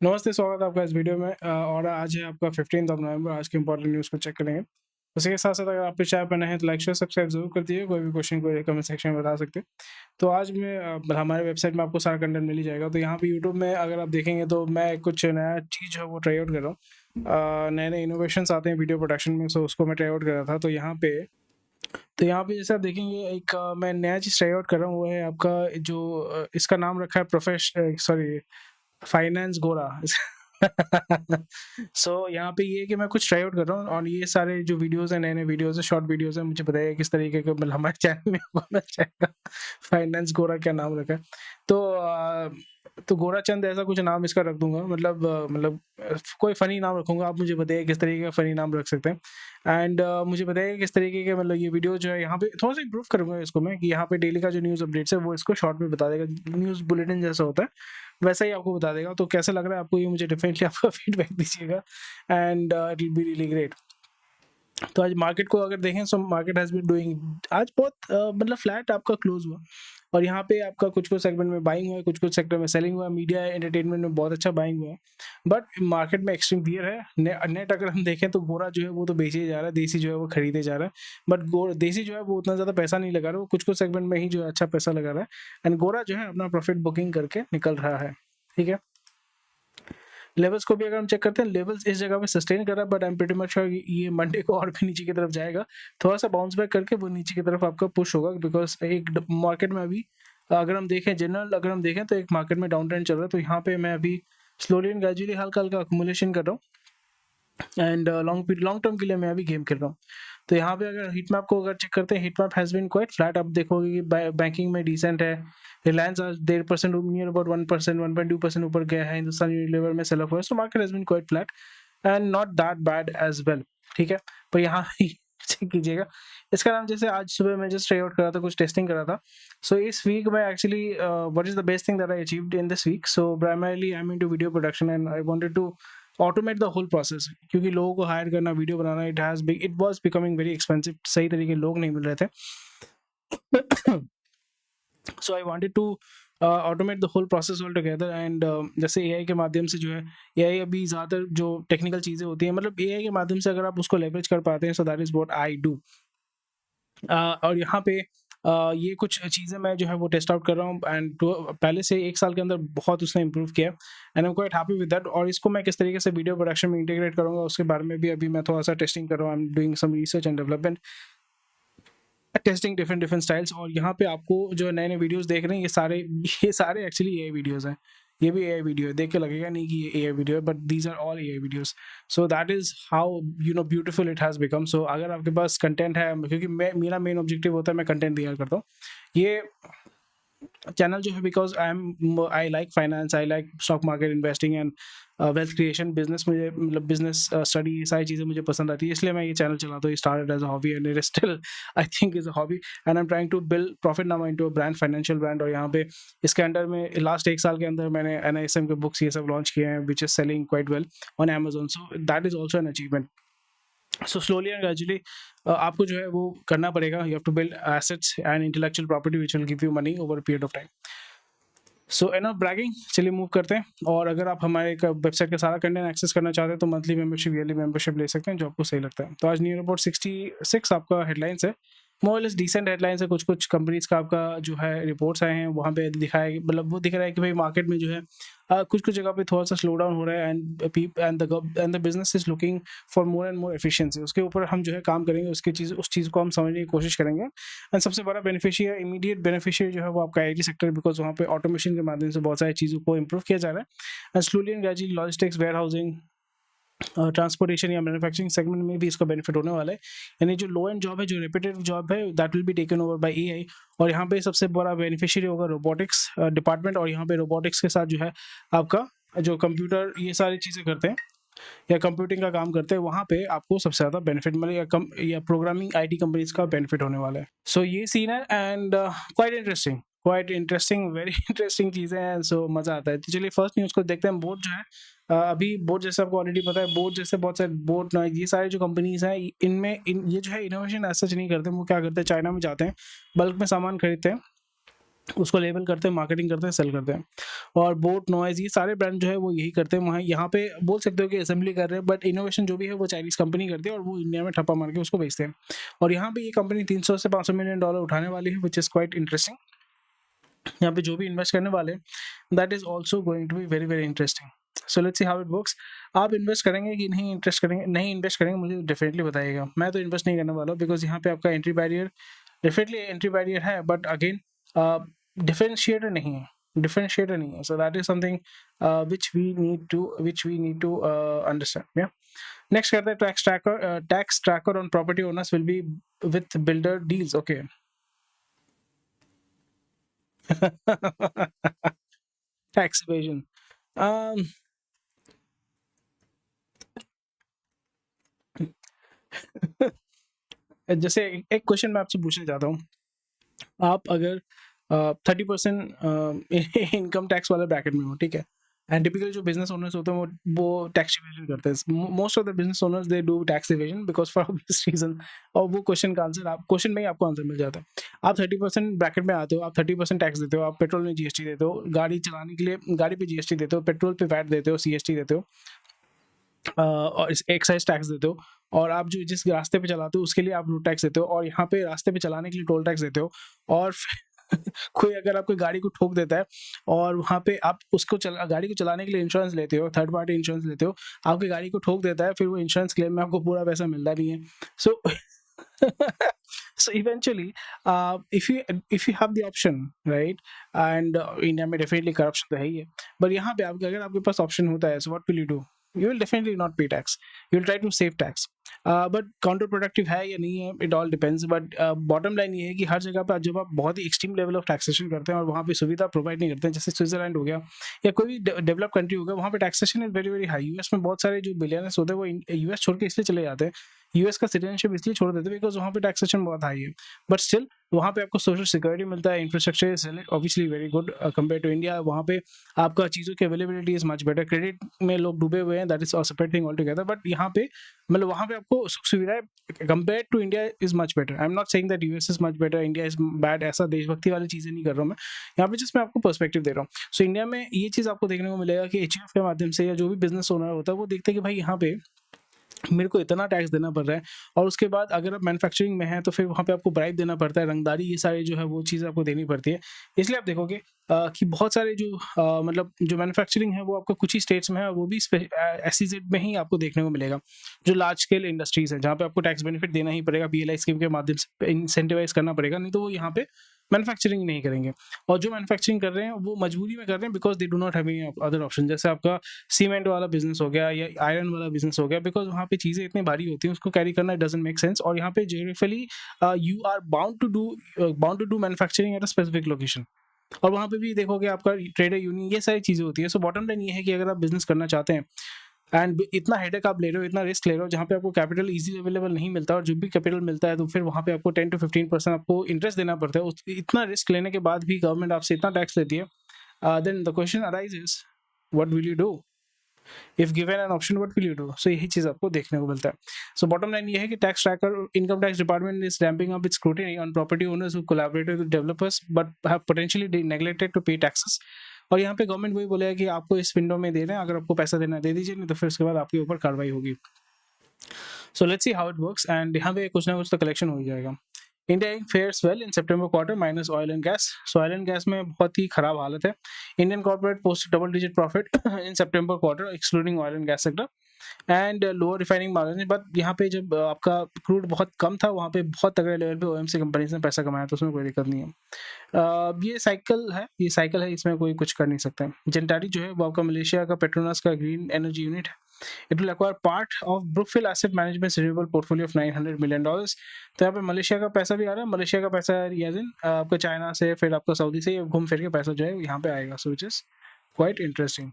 नमस्ते, स्वागत है आपका इस वीडियो में और आज है आपका 15th ऑफ नवंबर। आज के इंपॉर्टेंट न्यूज़ को चेक करेंगे। उसी के साथ-साथ अगर आप इस चैनल पर नए हैं तो लाइक, शेयर, सब्सक्राइब ज़रूर कर दीजिए। कोई भी क्वेश्चन को कमेंट सेक्शन में बता सकते हैं। तो आज मैं हमारे वेबसाइट में आपको सारा कंटेंट मिल ही जाएगा। तो यहाँ पे यूट्यूब में अगर आप देखेंगे तो मैं कुछ नया चीज़ जो है वो ट्राई आउट कर रहा हूँ। नए-नए इनोवेशंस आते हैं वीडियो प्रोडक्शन में, सो उसको मैं ट्राई आउट कर रहा था। तो यहाँ पे जैसे आप देखेंगे एक मैं नया चीज़ ट्राई आउट कर रहा हूँ, वो है आपका जो इसका नाम रखा है सॉरी फाइनेंस गोरा। सो यहाँ पे ये है कि मैं कुछ ट्राई आउट कर रहा हूँ और ये सारे जो वीडियोज़ हैं, नए-नए वीडियोज़ हैं, शॉर्ट वीडियोज़ हैं, मुझे बताइए किस तरीके के मतलब हमारे चैनल में आपको मिल जाएगा। फाइनेंस गोरा क्या नाम रखा है। तो तो गोराचंद ऐसा कुछ नाम इसका रख दूँगा, कोई फ़नी नाम रखूँगा। आप मुझे बताइए किस तरीके का फ़नी नाम रख सकते हैं। एंड मुझे बताइए किस तरीके के मतलब ये वीडियो जो है यहाँ पे थोड़ा-सा इम्प्रूव करूँगा इसको मैं, कि यहाँ पे डेली का जो न्यूज़ अपडेट्स है वो इसको शॉर्ट में बता देगा। न्यूज़ बुलेटिन जैसा होता है वैसा ही आपको बता देगा। तो कैसा लग रहा है आपको ये मुझे डेफिनिटली आपका फीडबैक दीजिएगा and it will be really great. तो आज मार्केट को अगर देखें so market has been doing आज बहुत मतलब फ्लैट आपका क्लोज़ हुआ और यहाँ पे आपका कुछ-कुछ सेगमेंट में बाइंग हुआ है, कुछ-कुछ सेक्टर में सेलिंग हुआ है, मीडिया एंटरटेनमेंट में बहुत अच्छा बाइंग हुआ है। बट मार्केट में एक्सट्रीम फ़ियर है। नेट अगर हम देखें तो गोरा जो है वो तो बेचे ही जा रहा है, देसी जो है वो खरीदे जा रहा है। बट गो देसी जो है वो उतना ज़्यादा पैसा नहीं लगा रहा है, वो कुछ-कुछ सेगमेंट में ही जो है अच्छा पैसा लगा रहा है एंड गोरा जो है अपना प्रॉफिट बुकिंग करके निकल रहा है। ठीक है? लेवल्स को भी अगर हम चेक करते हैं, लेवल्स इस जगह पे सस्टेन कर रहा है, but I am pretty much sure ये मंडे को और भी नीचे की तरफ जाएगा। थोड़ा-सा बाउंस बैक करके वो नीचे की तरफ आपका पुश होगा, बिकॉज़ एक ड मार्केट में अभी अगर हम देखें जनरल अगर हम देखें तो एक मार्केट में डाउन ट्रेंड चल रहा है। तो यहाँ पे मैं अभी स्लोली एंड ग्रेजुअली हल्का-हल्का अक्यूमुलेशन कर रहा हूँ एंड लॉन्ग टर्म के लिए मैं अभी गेम खेल रहा हूँ। तो यहाँ पे अगर हीट मैप को अगर चेक करते हैं, heat map has been quite flat. आप देखोगे कि बैंकिंग में डिसेंट है। रिलायंस आज 1.5% नियर अबाउट 1%, 1.2% ऊपर गया है। हिंदुस्तान यूनिलीवर में सेल ऑफ हुआ है। So market has been quite flat and not that bad as well. ठीक है? पर यहाँ चेक कीजिएगा, इसका नाम जैसे आज सुबह मैं जस्ट ट्राई आउट कर रहा था, कुछ टेस्टिंग कर रहा था। सो इस वीक में actually what is the best thing that I achieved in this week? So primarily I am into video production and I wanted to automate the whole process, क्योंकि लोगों को हायर करना, वीडियो बनाना, it was becoming very expensive. सही तरीके के लोग नहीं मिल रहे थे। So I wanted to automate the whole process all together and जैसे एआई के माध्यम से जो है, एआई अभी ज़्यादातर जो टेक्निकल चीज़ें होती हैं, मतलब एआई के माध्यम से अगर आप उसको लेवरेज कर पाते हैं, सो that is what I do. और यहाँ पे ये कुछ चीज़ें मैं जो है वो टेस्ट आउट कर रहा हूँ एंड पहले से 1 साल के अंदर बहुत उसने इम्प्रूव किया and I am quite happy with that. और इसको मैं किस तरीके से वीडियो प्रोडक्शन में इंटीग्रेट करूँगा उसके बारे में भी अभी मैं थोड़ा-सा टेस्टिंग कर रहा हूँ। I am doing some research and development, testing different styles. और यहाँ पे आपको जो नए-नए वीडियोज़ देख रहे हैं, ये सारे एक्चुअली एआई वीडियोज़ हैं। ये भी एआई वीडियो है, देख के लगेगा नहीं कि ये एआई वीडियो है, but these are all AI videos. So that is how beautiful it has become. So अगर आपके पास कंटेंट है, क्योंकि मेरा मेन ऑब्जेक्टिव होता है मैं कंटेंट तैयार करता हूँ। ये चैनल जो है, because I like finance, I like stock market investing and wealth creation, business मुझे मतलब बिज़नेस स्टडी, ये सारी चीज़ें मुझे पसंद आती है, इसलिए मैं ये चैनल चलाता हूँ। Started as a hobby and it is still I think is a hobby and I am trying to build Profitnama into a brand, financial brand. और यहाँ पे इसके अंडर में लास्ट 1 साल के अंदर मैंने एनआईएसएम के बुक्स ये सब लॉन्च किए हैं, which is selling quite well on Amazon. So that is also an achievement. So slowly and gradually आपको जो है वो करना पड़ेगा। You have to build assets and intellectual property which will give you money over a period of time. So enough bragging, चलिए move करते हैं। और अगर आप हमारे वेबसाइट का सारा कंटेंट एक्सेस करना चाहते हैं तो मंथली मेंबरशिप, ईयरली मेंबरशिप ले सकते हैं, जो आपको सही लगता है। तो आज नियर अबाउट 66 आपका हेडलाइंस है, मोर लेस डिसेंट हेडलाइंस है। कुछ-कुछ कंपनीज़ का आपका जो है रिपोर्ट्स आए हैं, वहाँ पे दिखाया है, मतलब वो दिख रहा है कि भाई मार्केट में जो है कुछ-कुछ जगह पे थोड़ा-सा स्लो डाउन हो रहा है and the business is looking for more and more efficiency. उसके ऊपर हम जो है काम करेंगे, उस चीज़ को हम समझने की कोशिश करेंगे। एंड सबसे बड़ा बेनिफिशियरी, इमीडिएट बेनिफिशियरी जो है वो आपका आईटी सेक्टर, बिकॉज़ वहाँ पे ऑटोमेशन के माध्यम से बहुत सारी चीज़ों को इम्प्रूव किया जा रहा है and slowly and gradually logistics, warehousing, transportation या मैन्युफैक्चरिंग सेगमेंट में भी इसका बेनिफिट होने वाला है। यानी जो लो एंड जॉब है, जो रिपीटेटिव जॉब है, that will be taken over by AI. और यहाँ पे सबसे बड़ा बेनिफिशियरी होगा रोबोटिक्स डिपार्टमेंट। और यहाँ पे रोबोटिक्स के साथ जो है आपका जो कंप्यूटर ये सारी चीज़ें करते हैं या कंप्यूटिंग का काम करते हैं, वहाँ पे आपको सबसे ज़्यादा बेनिफिट मिलेगा, या प्रोग्रामिंग आईटी कंपनीज़ का बेनिफिट होने वाला है। सो ये सीन है and quite interesting, very interesting चीज़ें हैं। सो मज़ा आता है। तो चलिए फर्स्ट न्यूज़ को देखते हैं। बोट जो है अभी बोट, जैसे आपको ऑलरेडी पता है, बोट जैसे बहुत सारे बोट ना, ये सारे जो कंपनीज़ हैं, ये जो है इनोवेशन एज़ सच नहीं करते। वो क्या करते हैं, चाइना में जाते हैं, बल्क में सामान खरीदते हैं उसको लेबल करते हैं, मार्केटिंग करते हैं, सेल करते हैं। और बोट, नॉइज़, ये सारे ब्रांड जो है वो यही करते हैं। वहाँ यहाँ पे बोल सकते हो कि असेंबली कर रहे हैं, बट इनोवेशन जो भी है वो चाइनीज़ कंपनी करती है और वो इंडिया में ठप्पा मार के उसको बेचते हैं। और यहाँ पे ये कंपनी 300 से $500 मिलियन उठाने वाली है, व्हिच इज़ क्वाइट इंटरेस्टिंग। यहाँ पे जो भी इन्वेस्ट करने वाले हैं, that is also going to be very very interesting. So let's see how it works. आप इन्वेस्ट करेंगे कि नहीं इन्वेस्ट करेंगे, मुझे डेफिनेटली बताइएगा। मैं तो इन्वेस्ट नहीं करने वाला हूँ, बिकॉज़ यहाँ पे आपका entry barrier, definitely entry barrier है, बट अगेन डिफरेंशिएटर नहीं है, so that is something which we need to understand. Yeah next करते हैं tax tracker on property owners will be with builder deals. Okay. Tax evasion, जैसे एक question मैं आपसे पूछना चाहता हूँ। आप अगर 30% इनकम टैक्स वाले ब्रैकेट में हो, ठीक है, एंड टिपिकल जो बिजनेस ओनर्स होते हैं वो टैक्स इवेजन करते हैं। Most of the business owners they do tax evasion because for obvious reason. और वो क्वेश्चन में ही आपको आंसर मिल जाता है। आप 30% ब्रैकेट में आते हो, आप 30% टैक्स देते हो, आप पेट्रोल में जीएसटी देते हो, गाड़ी चलाने के लिए गाड़ी पे जीएसटी देते हो, पेट्रोल पे वैट देते हो, सीएसटी देते हो, और एक्साइज टैक्स देते हो, और आप जो जिस रास्ते पे चलाते हो उसके लिए आप रोड टैक्स देते हो, और यहाँ पे रास्ते पे चलाने के लिए टोल टैक्स देते हो। और कोई अगर आपकी गाड़ी को ठोक देता है और वहाँ पे आप गाड़ी को चलाने के लिए इंश्योरेंस लेते हो, थर्ड पार्टी इंश्योरेंस लेते हो, आपकी गाड़ी को ठोक देता है, फिर वो इंश्योरेंस क्लेम में आपको पूरा पैसा मिलता नहीं है। सो so eventually if you have the option, right, and India में डेफिनेटली करप्शन तो है ही है, पर यहाँ पे अगर आपके पास ऑप्शन होता है, so what will you do? You will definitely not pay tax. You will try to save tax. But counter productive है या नहीं है, it all depends. But bottom line ये है कि हर जगह पर जब आप बहुत ही एक्सट्रीम लेवल ऑफ टैक्सेशन करते हैं और वहाँ पे सुविधा प्रोवाइड नहीं करते हैं, जैसे स्विट्जरलैंड हो गया या कोई भी डेवलप कंट्री हो गया, वहाँ पे taxation is very very high. US में बहुत सारे जो बिलियनर्स होते हैं वो यूएस छोड़ के इसलिए चले जाते हैं, यूएस का सिटीजनशिप इसलिए छोड़ देते हैं बिकॉज वहाँ पे टैक्सेशन बहुत हाई है। बट स्टिल वहाँ पे आपको सोशल सिक्योरिटी मिलता है, infrastructure is obviously very good compare to India. वहाँ पे आपका चीज़ों की availability is much better, credit में लोग डूबे हुए हैं, that is separate thing all together. But यहाँ पे मतलब वहाँ पे आपको सुख सुविधाएं compare to India is much better. I am not saying that US is much better, India is bad, ऐसा देशभक्ति वाली चीज़ें नहीं कर रहा हूँ मैं यहाँ पे, जस्ट मैं आपको पर्सपेक्टिव दे रहा हूँ। सो इंडिया में ये चीज़ आपको देखने को मिलेगा कि एचयूएफ के माध्यम से या जो भी बिजनेस ओनर होता है वो देखते हैं कि भाई यहाँ पे मेरे को इतना टैक्स देना पड़ रहा है, और उसके बाद अगर आप मैन्युफैक्चरिंग में है तो फिर वहाँ पे आपको ब्राइब देना पड़ता है, रंगदारी, ये सारी जो है वो चीज़ आपको देनी पड़ती है। इसलिए आप देखोगे कि बहुत सारे जो मतलब जो मैन्युफैक्चरिंग है वो आपको कुछ ही स्टेट्स में है, वो भी एसईजेड में ही आपको देखने को मिलेगा। जो लार्ज स्केल इंडस्ट्रीज है जहाँ पे आपको टैक्स बेनिफिट देना ही पड़ेगा, पीएलआई स्कीम के माध्यम से इंसेंटिवाइज करना पड़ेगा, नहीं तो वो यहाँ पे मैन्युफैक्चरिंग नहीं करेंगे। और जो मैन्युफैक्चरिंग कर रहे हैं वो मजबूरी में कर रहे हैं because they do not have any other option. जैसे आपका सीमेंट वाला बिजनेस हो गया या आयरन वाला बिजनेस हो गया, बिकॉज वहाँ पे चीज़ें इतनी भारी होती हैं, उसको कैरी करना डजंट मेक सेंस। और यहाँ पे geographically you are bound to do manufacturing at a specific location. और वहाँ पे भी देखोगे आपका ट्रेडर यूनियन, ये सारी चीज़ें होती है। सो बॉटम लाइन ये है कि अगर आप बिजनेस करना चाहते हैं एंड इतना हेडेक आप ले रहे हो, इतना रिस्क ले रहे हो, जहाँ पे आपको कैपिटल इजीली अवेलेबल नहीं मिलता, और जो भी कैपिटल मिलता है तो फिर वहाँ पे आपको 10 to 15% आपको इंटरेस्ट देना पड़ता है। इतना रिस्क लेने के बाद भी गवर्नमेंट आपसे इतना टैक्स लेती है, then the question arises, what will you do if given an option, what will you do? So यही चीज़ आपको देखने को मिलता है। सो बॉटम लाइन ये है कि tax tracker income tax department is ramping up its scrutiny on property owners who collaborated with developers but have potentially neglected to pay taxes. और यहाँ पे गवर्नमेंट वही बोलेगा कि आपको इस विंडो में दे रहे हैं, अगर आपको पैसा देना दे दीजिए, नहीं तो फिर उसके बाद आपके ऊपर कार्रवाई होगी। सो let's see how it works. And यहाँ पे कुछ ना कुछ तो कलेक्शन हो ही जाएगा। India fares well in September quarter minus oil and gas. So oil and gas में बहुत ही खराब हालत है। Indian corporate post double digit profit in September quarter excluding oil and gas sector and lower refining margin. But यहाँ पे जब आपका क्रूड बहुत कम था, वहाँ पे बहुत तगड़े लेवल पे ओएमसी कंपनीज ने पैसा कमाया, तो उसमें कोई दिक्कत नहीं है। ये साइकिल है, इसमें कोई कुछ कर नहीं सकता। जेंटारी जो है वो आपका मलेशिया का पेट्रोनास का ग्रीन एनर्जी यूनिट है। It will acquire part of Brookfield asset management receivable portfolio of $900 million. तो यहाँ पे मलेशिया का पैसा भी आ रहा है, मलेशिया का पैसा आपका चाइना से, फिर आपका सऊदी से घूम फिर के पैसा जो है यहाँ पे आएगा। सो विच इज क्वाइट इंटरेस्टिंग।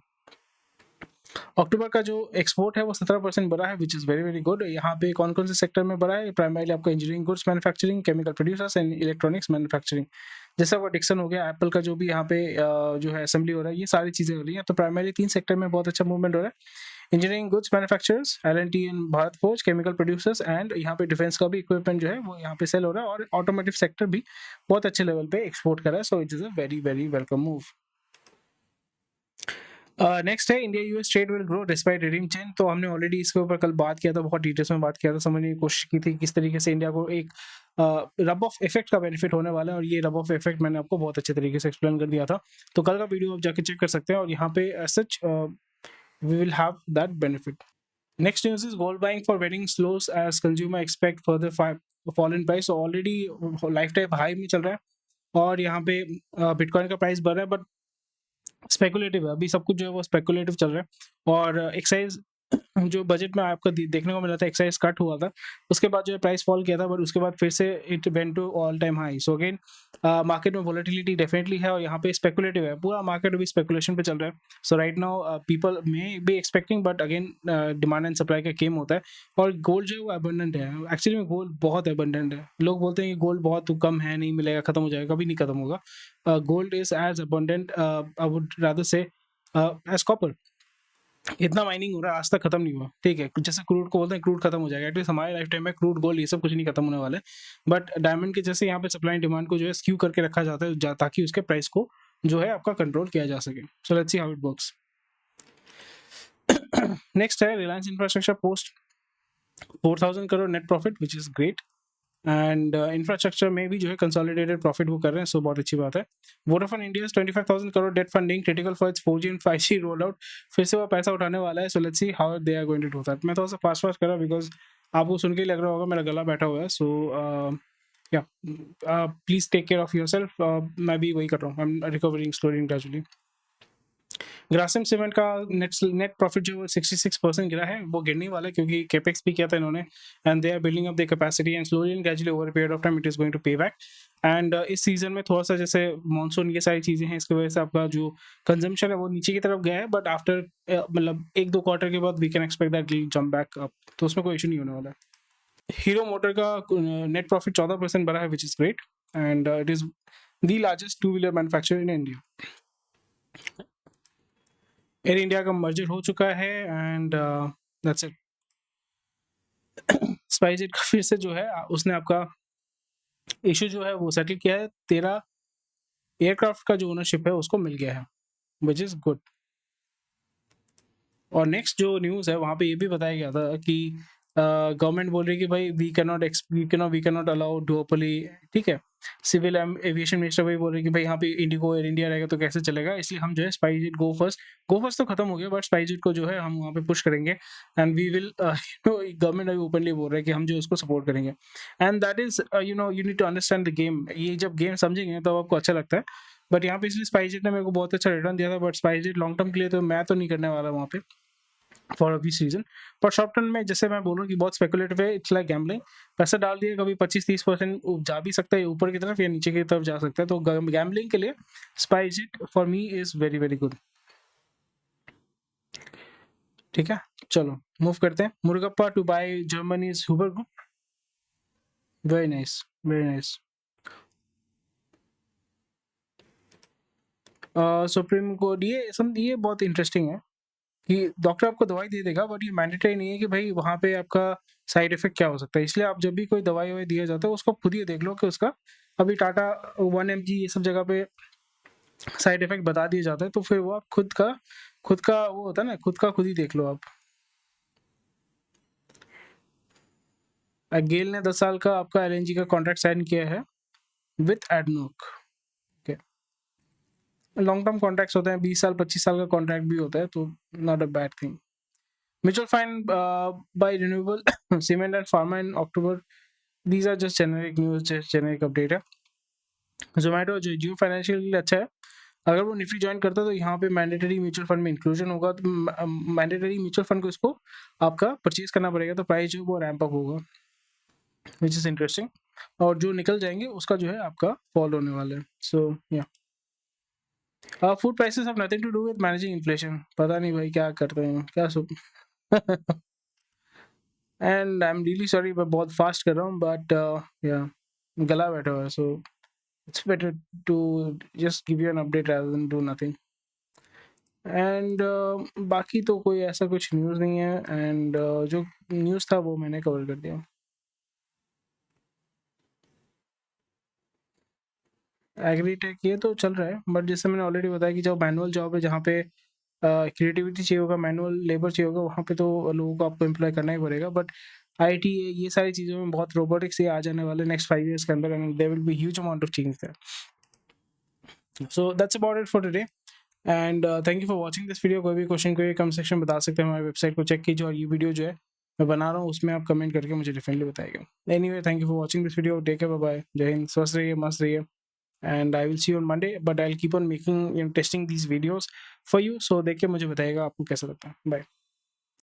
अक्टूबर का जो एक्सपोर्ट है वो 17% बढ़ा है, which is very very good. यहाँ पे कौन कौन से सेक्टर में बढ़ा है? प्राइमरली आपका engineering goods manufacturing, chemical producers and electronics manufacturing. जैसा वो डिक्सन हो गया, एप्पल का जो भी यहाँ पे जो है असेंबली हो रहा है, ये सारी चीज़ें हो रही हैं। तो प्राइमरली 3 सेक्टर में बहुत अच्छा मूवमेंट हो रहा है। Engineering goods manufacturers, L&T and Bharat forge, chemical producers, and यहाँ पे डिफेंस का भी इक्विपमेंट जो है वो यहाँ पे सेल हो रहा है, और ऑटोमोटिव सेक्टर भी बहुत अच्छे लेवल पे एक्सपोर्ट कर रहा है, so it is a very very welcome move. Next है India US trade will grow despite reading chain. तो हमने ऑलरेडी इसके ऊपर कल बात किया था, बहुत डिटेल्स में बात किया था, समझने की कोशिश की थी किस तरीके से इंडिया को एक रब ऑफ इफेक्ट का बेनिफिट होने वाला है, और ये रब ऑफ इफेक्ट मैंने आपको बहुत अच्छे तरीके से एक्सप्लेन कर दिया था। तो कल का वीडियो आप जाके चेक कर सकते हैं, और यहाँ पे such we will have that benefit. Next news is gold buying for wedding slows as consumer expect further fall in price. Already life time high में चल रहा है, और यहाँ पे बिटकॉइन का प्राइस बढ़ रहा है, बट स्पेकुलेटिव है अभी सब कुछ जो है वो स्पेकुलेटिव चल रहा है। और एक्साइज जो बजट में आपको देखने को मिला था, एक्साइज कट हुआ था, उसके बाद जो है प्राइस फॉल किया था, बट उसके बाद फिर से it went to all time high. So again market में वोलेटिलिटी डेफिनेटली है, और यहाँ पे स्पेकुलेटिव है, पूरा मार्केट अभी स्पेकुलेशन पे चल रहा है। So right now people may be expecting, but again demand and supply का गेम होता है, और गोल्ड जो है वो अबंडेंट है। एक्चुअली में गोल्ड बहुत अबंडेंट है। लोग बोलते हैं कि गोल्ड बहुत कम है, नहीं मिलेगा, खत्म हो जाएगा, कभी नहीं खत्म होगा। Gold is as abundant, I would rather say as copper. इतना माइनिंग हो रहा है, आज तक खत्म नहीं हुआ, ठीक है। जैसे क्रूड को बोलते हैं क्रूड खत्म हो जाएगा, एटलीस्ट हमारे लाइफ टाइम में क्रूड गोल्ड ये सब कुछ नहीं खत्म होने वाला है, बट डायमंड के जैसे यहाँ पे सप्लाई एंड डिमांड को जो है स्क्यू करके रखा जाता है, ताकि उसके प्राइस को जो है आपका कंट्रोल किया जा सके। So let's see how it works. Next है Reliance infrastructure post 4,000 crore net profit, which is great, and infrastructure में भी जो है कंसोलिडेटेड प्रॉफिट वो कर रहे हैं, सो बहुत अच्छी बात है। Vodafone India 25,000 crore debt funding critical for its 4G and 5G roll out. फिर से वो पैसा उठाने वाला है, so let's see how they are going to do that. मैं थोड़ा सा फास्ट फास्ट कर रहा बिकॉज आपको सुन के ही लग रहा होगा मेरा गला बैठा हुआ है। So yeah please take care of yourself. मैं भी वही कर रहा हूँ, I am recovering slowly gradually. Grasim cement का नेट प्रॉफिट जो 66% गिरा है, वो गिरने वाला है क्योंकि कैपेक्स भी किया था इन्होंने, and they are building up the capacity and slowly and gradually over period of time it is going to pay back. And इस सीजन में थोड़ा सा जैसे मानसून ये सारी चीजें हैं, इसकी वजह से आपका जो कंजम्पशन है वो नीचे की तरफ गया है, बट आफ्टर मतलब 1-2 क्वार्टर के बाद we can expect that it will jump back up, तो उसमें कोई इशू नहीं होने वाला है। हीरो मोटर का नेट प्रॉफिट 14% बढ़ा है, which is great, and it is the largest two wheeler manufacturer in India. Air India का मर्जर हो चुका है, एंड दैट्स इट। स्पाइसजेट का फिर से जो है उसने आपका इशू जो है वो सेटल किया है, 13 एयरक्राफ्ट का जो ओनरशिप है उसको मिल गया है, विच इज गुड। और नेक्स्ट जो न्यूज़ है वहाँ पे ये भी बताया गया था कि गवर्नमेंट बोल रही है कि भाई we can not allow duopoly, ठीक है। सिविल एविएशन मिनिस्टर वही बोल रहे हैं कि भाई यहाँ पे इंडिगो एयर इंडिया रहेगा तो कैसे चलेगा, इसलिए हम जो है स्पाइसजेट गो फर्स्ट तो खत्म हो गया, बट स्पाइसजेट को जो है हम वहाँ पे पुश करेंगे, एंड वी विल गवर्नमेंट अभी ओपनली बोल रहा है कि हम जो उसको सपोर्ट करेंगे, and that is you need to understand the game. ये जब गेम समझेंगे तो आपको अच्छा लगता है, बट यहाँ पे इसलिए स्पाइसजेट ने मेरे को बहुत अच्छा रिटर्न दिया था, बट स्पाइसजेट लॉन्ग टर्म के लिए तो मैं तो नहीं करने वाला वहाँ पे फॉर ऑब्वियस रीजन। पर शॉर्ट टर्म में जैसे मैं बोल रहा हूँ कि बहुत स्पेकुलेटिव है, इट्स लाइक गैम्बलिंग। पैसा डाल दिए, कभी 25-30% जा भी सकता है ऊपर की तरफ या नीचे की तरफ जा सकता है, तो गैम्बलिंग के लिए SpiceJet for me is very very good. ठीक है, चलो मूव करते हैं। Murugappa to buy Germany's Huber group, very nice very nice. Supreme court ये बहुत इंटरेस्टिंग है कि डॉक्टर आपको दवाई दे देगा, बट ये मैंडेटरी नहीं है कि भाई वहाँ पे आपका साइड इफेक्ट क्या हो सकता है। इसलिए आप जब भी कोई दवाई ववाई दिया जाता है उसको खुद ही देख लो कि उसका अभी टाटा 1 mg ये सब जगह पे साइड इफेक्ट बता दिया जाता है, तो फिर वो आप खुद का वो होता है ना, खुद ही देख लो आप। गेल ने 10 साल का आपका एलएनजी का कॉन्ट्रैक्ट साइन किया है with ADNOC. Long term contracts होते हैं, 20 साल 25 साल का कॉन्ट्रैक्ट भी होता है, तो not a bad thing. Mutual fund buy renewable cement and pharma in October, these are just generic news, just generic update है। जोमेटो जो जियो फाइनेंशियल के लिए अच्छा है, अगर वो निफ्टी ज्वाइन करता है तो यहाँ पे मैंडेटरी म्यूचुअल फंड में इंक्लूजन होगा, तो मैंडेटरी म्यूचुअल फंड को इसको आपका परचेज करना पड़ेगा, तो प्राइस जो वो रैंप अप होगा, विच इज इंटरेस्टिंग। और जो निकल जाएंगे उसका जो है आपका फॉल होने वाला है। So yeah food prices have nothing to do with managing inflation. पता नहीं भाई क्या करते हैं क्या सब and I am really sorry, मैं बहुत फास्ट कर रहा हूँ, बट या गला बैठा हुआ है, सो it's better to just give you an update rather than do nothing. And बाकी तो कोई ऐसा कुछ न्यूज़ नहीं है एंड जो न्यूज़ था वो मैंने कवर कर दिया। एग्रीटेक ये तो चल रहा है, बट जैसे मैंने ऑलरेडी बताया कि जो मैनुअल जॉब है जहाँ पे क्रिएटिविटी चाहिए होगा, मैनुअल लेबर चाहिए होगा, वहाँ पे तो लोगों को आपको एम्प्लॉय करना ही पड़ेगा। बट आईटी ये सारी चीज़ों में बहुत रोबोटिक्स ये आ जाने वाले नेक्स्ट 5 ईयर्स के अंदर and there will be huge amount of change there. So that's about it for today and thank you for watching this video. कोई भी क्वेश्चन कोई कमेंट सेक्शन बता सकते हैं, हमारी वेबसाइट को चेक कीजिए और ये वीडियो जो है मैं बना रहा हूँ उसमें आप कमेंट करके मुझे डेफिनेटली बताइएगा। Anyway thank you for watching this video, take care, bye bye, जय हिंद, स्वस्थ रहिए, मस्त रहिए and I will see you on Monday, but I'll keep on making testing these videos for you, so देख के मुझे बताइएगा आपको कैसा लगता है। बाय।